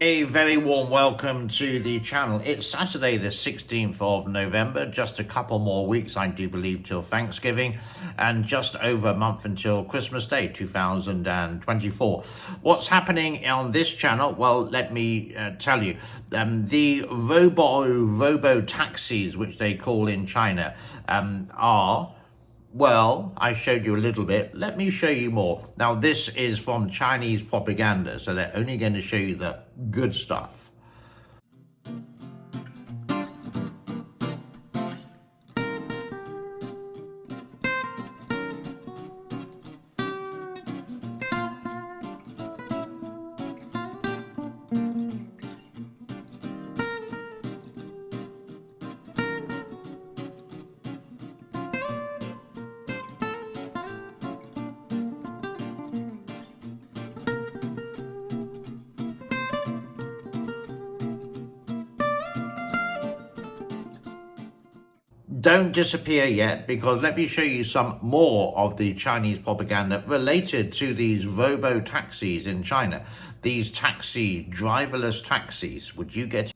A very warm welcome to the channel. It's Saturday the 16th of November, just a couple more weeks I do believe till Thanksgiving, and just over a month until Christmas Day 2024. What's happening on this channel? Well, let me tell you, the robo-taxis, which they call in China, well, I showed you a little bit. Let me show you more. Now, this is from Chinese propaganda, so they're only going to show you the good stuff. Don't disappear yet, because let me show you some more of the Chinese propaganda related to these robo-taxis in China. These driverless taxis. Would you get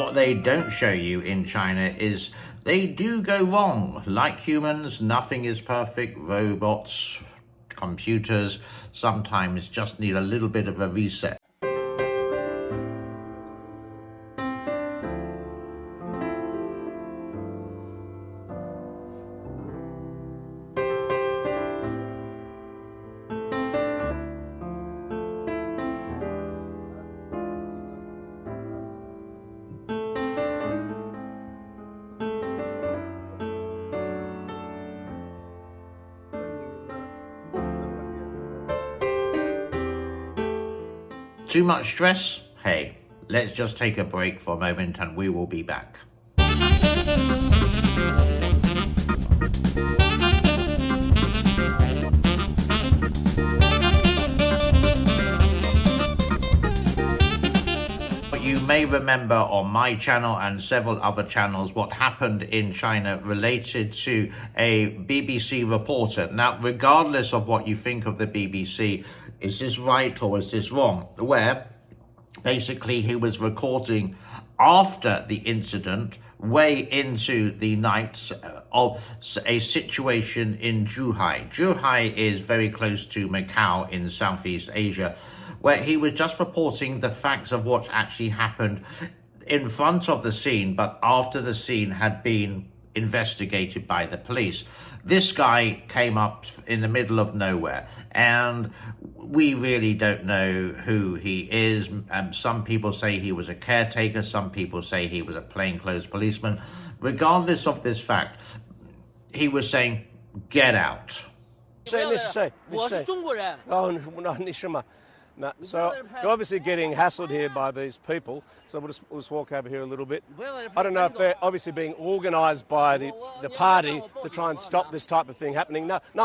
What they don't show you in China is they do go wrong. Like humans, nothing is perfect. Robots, computers sometimes just need a little bit of a reset. Too much stress? Hey, let's just take a break for a moment and we will be back. You may remember on my channel and several other channels what happened in China related to a BBC reporter. Now, regardless of what you think of the BBC, is this right or is this wrong? Where basically he was recording after the incident, way into the night, of a situation in Zhuhai. Zhuhai is very close to Macau in Southeast Asia, where he was just reporting the facts of what actually happened in front of the scene, but after the scene had been investigated by the police. This guy came up in the middle of nowhere, and we really don't know who he is. Some people say he was a caretaker, some people say he was a plainclothes policeman. Regardless of this fact, he was saying, get out. No, so you're obviously getting hassled here by these people, so we'll just walk over here a little bit. I don't know if they're obviously being organised by the party to try and stop this type of thing happening. No, Xi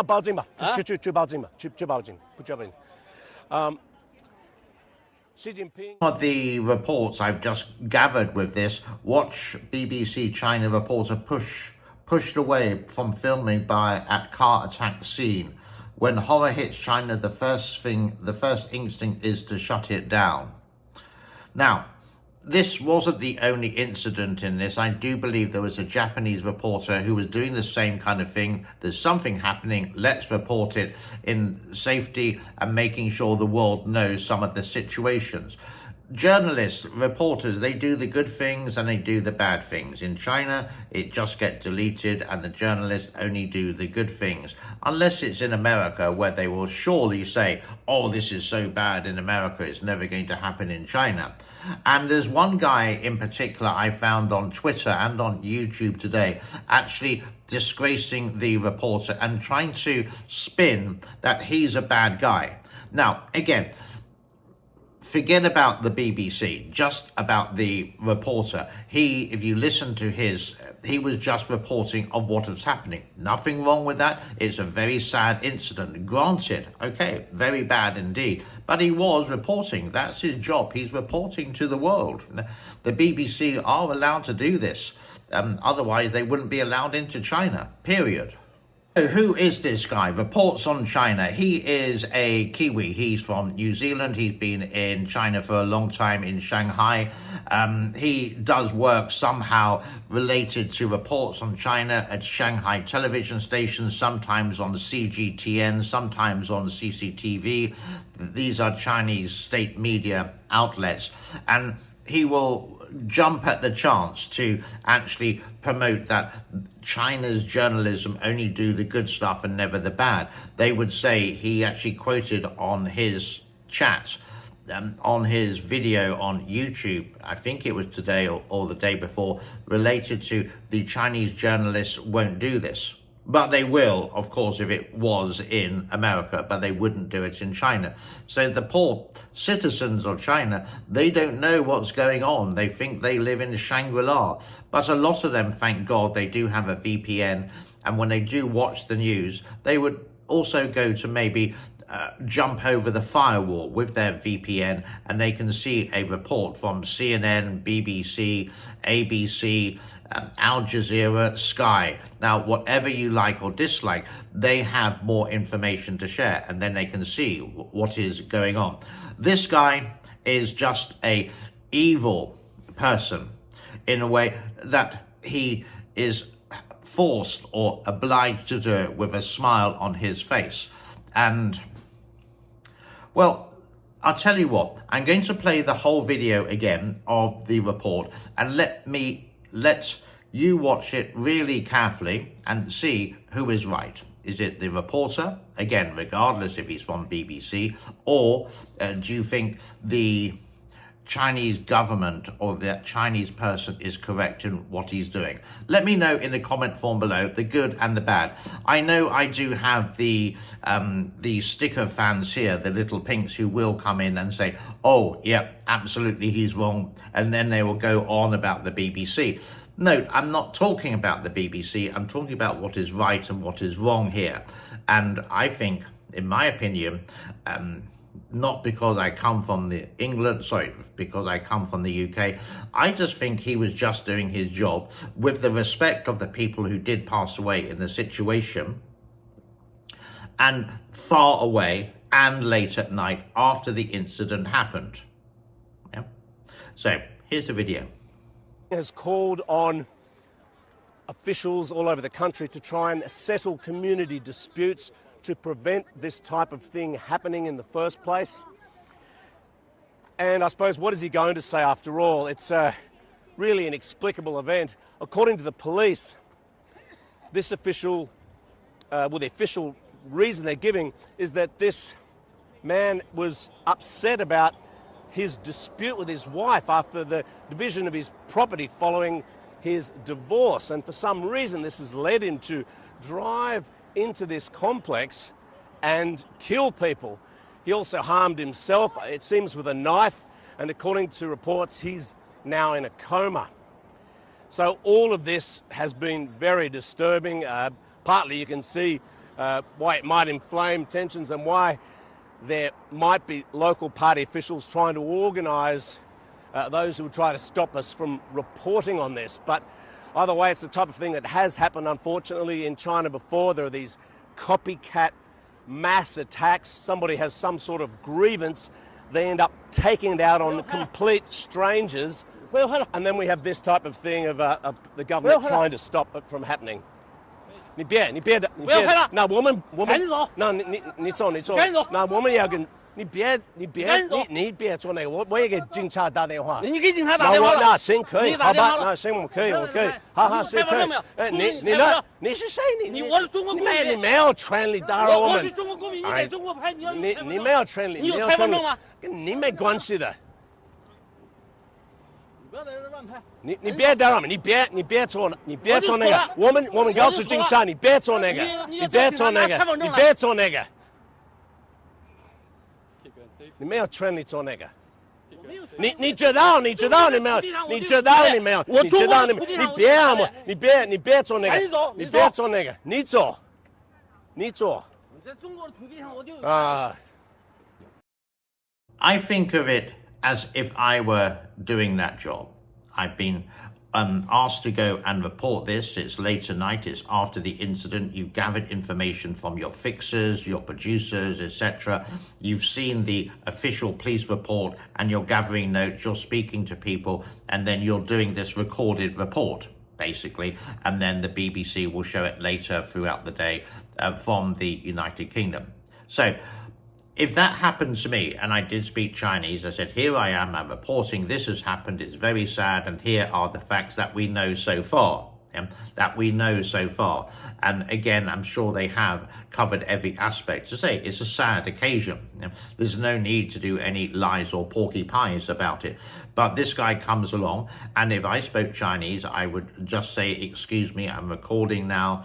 Jinping. Of the reports I've just gathered with this, watch BBC China reporter pushed away from filming at car attack scene. When horror hits China, the first instinct is to shut it down. Now, this wasn't the only incident in this. I do believe there was a Japanese reporter who was doing the same kind of thing. There's something happening, let's report it in safety and making sure the world knows some of the situations. Journalists, reporters, they do the good things and they do the bad things. In China, it just gets deleted and the journalists only do the good things. Unless it's in America, where they will surely say, oh, this is so bad in America, it's never going to happen in China. And there's one guy in particular I found on Twitter and on YouTube today actually disgracing the reporter and trying to spin that he's a bad guy. Now, again, forget about the BBC, just about the reporter. If you listen to he was just reporting of what was happening. Nothing wrong with that. It's a very sad incident. Granted, okay, very bad indeed. But he was reporting. That's his job. He's reporting to the world. The BBC are allowed to do this. Otherwise, they wouldn't be allowed into China, period. So who is this guy? Reports on China. He is a Kiwi. He's from New Zealand. He's been in China for a long time, in Shanghai. He does work somehow related to reports on China at Shanghai television stations, sometimes on CGTN, sometimes on CCTV. These are Chinese state media outlets. And he will jump at the chance to actually promote that China's journalism only do the good stuff and never the bad. They would say, he actually quoted on his chat, on his video on YouTube, I think it was today or the day before, related to the Chinese journalists won't do this. But they will, of course, if it was in America, but they wouldn't do it in China. So the poor citizens of China, they don't know what's going on. They think they live in Shangri-La. But a lot of them, thank God, they do have a VPN. And when they do watch the news, they would also go to maybe jump over the firewall with their VPN, and they can see a report from CNN, BBC, ABC, Al Jazeera, Sky. Now, whatever you like or dislike, they have more information to share, and then they can see what is going on. This guy is just a evil person in a way that he is forced or obliged to do it with a smile on his face. And well, I'll tell you what, I'm going to play the whole video again of the report, and let you watch it really carefully and see who is right. Is it the reporter, again, regardless if he's from BBC, or do you think the Chinese government or that Chinese person is correct in what he's doing? Let me know in the comment form below, the good and the bad. I know I do have the sticker fans here, the little pinks, who will come in and say, oh, yeah, absolutely, he's wrong. And then they will go on about the BBC. No, I'm not talking about the BBC. I'm talking about what is right and what is wrong here. And I think, in my opinion, not because I come from because I come from the UK. I just think he was just doing his job with the respect of the people who did pass away in the situation, and far away and late at night after the incident happened. Yeah. So here's the video. Has called on officials all over the country to try and settle community disputes to prevent this type of thing happening in the first place. And I suppose, what is he going to say after all? It's really an inexplicable event. According to the police, this official, the official reason they're giving is that this man was upset about his dispute with his wife after the division of his property following his divorce. And for some reason, this has led him to drive into this complex and kill people. He also harmed himself, it seems, with a knife, and according to reports, he's now in a coma. So all of this has been very disturbing. Partly you can see why it might inflame tensions and why there might be local party officials trying to organise those who would try to stop us from reporting on this. But either way, it's the type of thing that has happened, unfortunately, in China before. There are these copycat mass attacks. Somebody has some sort of grievance. They end up taking it out on complete strangers. And then we have this type of thing of the government trying to stop it from happening. 你别，不要拍了。那我们，赶紧走。那你走。赶紧走。那我们要跟你别做那个，我也给警察打电话。你给警察打电话了？那行可以，好吧，那行我可以，好，行可以。你是谁？我是中国公民。你没有权利打扰我们。我是中国公民，你在中国拍，你没有权利。你有身份证吗？跟你没关系的。不要在这乱拍。你别打扰我们，你别做那个。我们告诉警察，你别做那个，你别做那个。你没有权利做那个。你知道你没有？你知道你没有？你知道你没有？你别做那个，你别做那个，你做。你在中国的土地上，我就 I think of it as if I were doing that job. I've been asked to go and report this. It's late tonight. It's after the incident. You've gathered information from your fixers, your producers, etc. You've seen the official police report and you're gathering notes. You're speaking to people and then you're doing this recorded report, basically. And then the BBC will show it later throughout the day from the United Kingdom. So if that happened to me, and I did speak Chinese, I said, here I am, I'm reporting, this has happened, it's very sad, and here are the facts that we know so far. And again, I'm sure they have covered every aspect. To say it's a sad occasion. There's no need to do any lies or porcupines about it. But this guy comes along, and if I spoke Chinese, I would just say, excuse me, I'm recording now.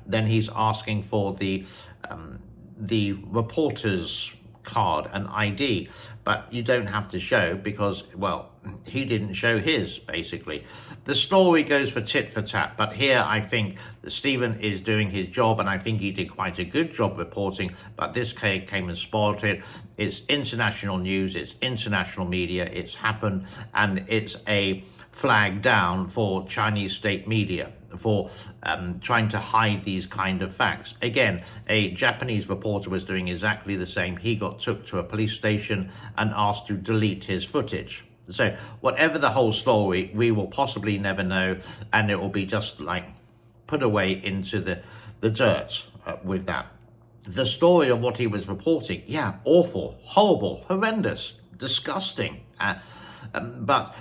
Then he's asking for the reporter's card and ID, but you don't have to show because, well, he didn't show his, basically. The story goes for tit for tat, but here I think that Stephen is doing his job, and I think he did quite a good job reporting, but this came and spoiled it. It's international news, it's international media, it's happened, and it's a flag down for Chinese state media for trying to hide these kind of facts. Again, a Japanese reporter was doing exactly the same. He got took to a police station and asked to delete his footage. So whatever the whole story, we will possibly never know, and it will be just like put away into the dirt with that. The story of what he was reporting, yeah, awful, horrible, horrendous, disgusting. But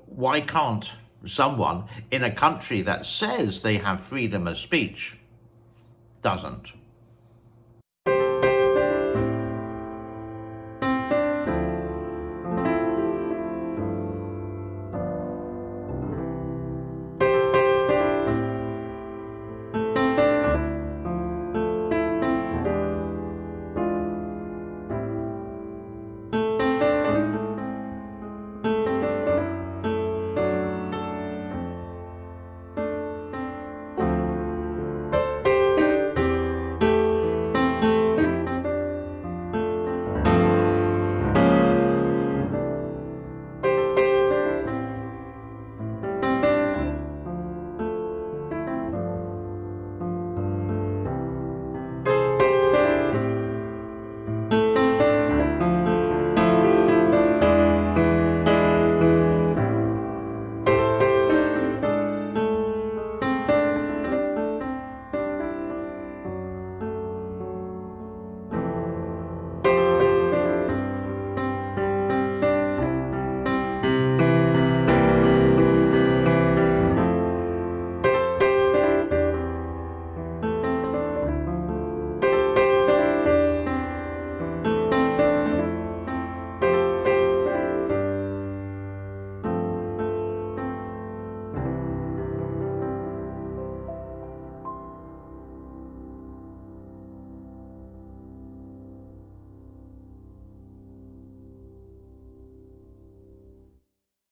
why can't someone in a country that says they have freedom of speech doesn't?